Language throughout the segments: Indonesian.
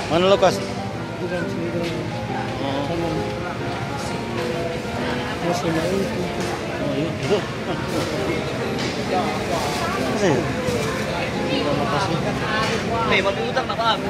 Mana lokasi? Oh. Oh, itu. Nih, mau diutang apa?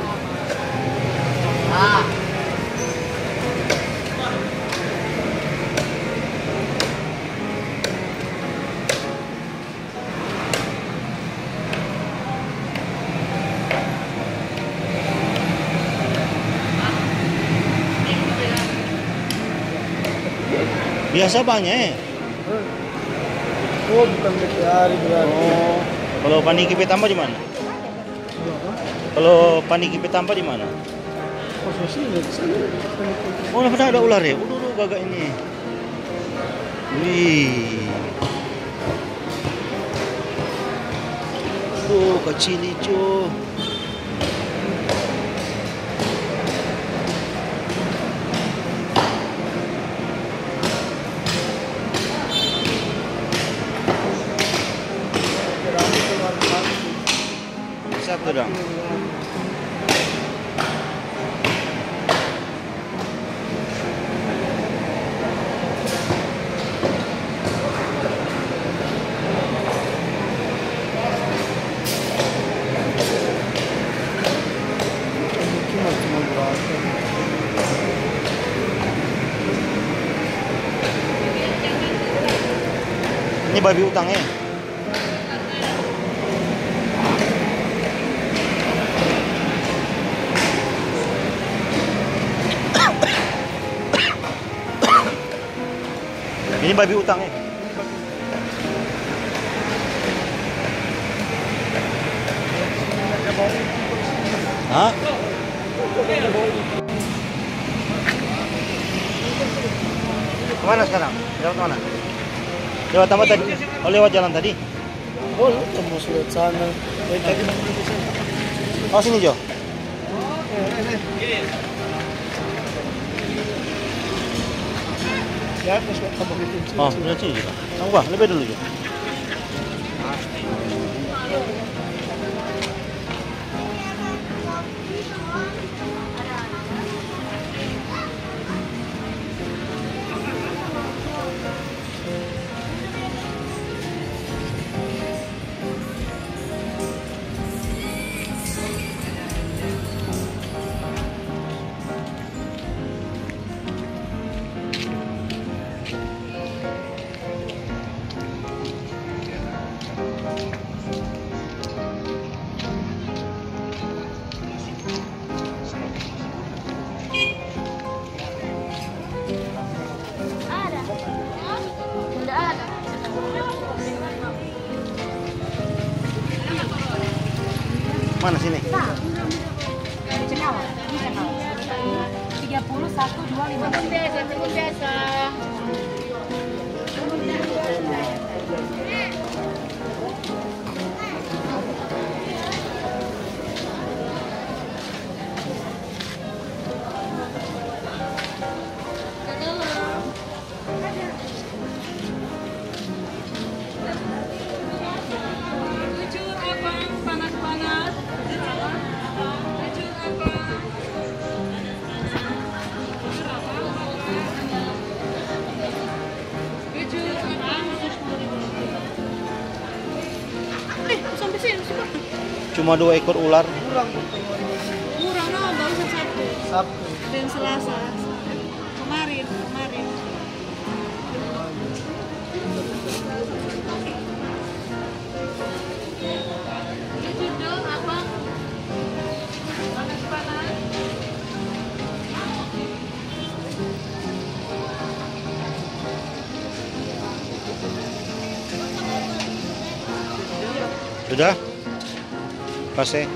Biasa banyak. Oh, bukan hari berarti. Oh, kalau paniki tambah di mana? Kalau paniki tambah di mana? Posisi di sana. Oh, ada ular ya? Udah gagak ini. Wih. Tuh, kecil hijau. Satu dong. Ini babi utangnya. Ini babi utangnya. Hah? Kemana sekarang? Lewat mana? Lewat apa tadi? Oh, lewat jalan tadi? Oh, tembus lewat sana. Oh, sini Jo. Ya, terus tambah itu. Oh, benar sih juga. Tunggu, lebih dulu Jo. Mana sini? Nah, di channel, di channel. 31 2 5 biasa. Cuma 2 ekor ular. Kurang kok keluar. Murah no, barusan Sabtu. Sabtu. Dan Selasa. Kemarin. Judul apa? Panas-panas. Sudah? Kasih.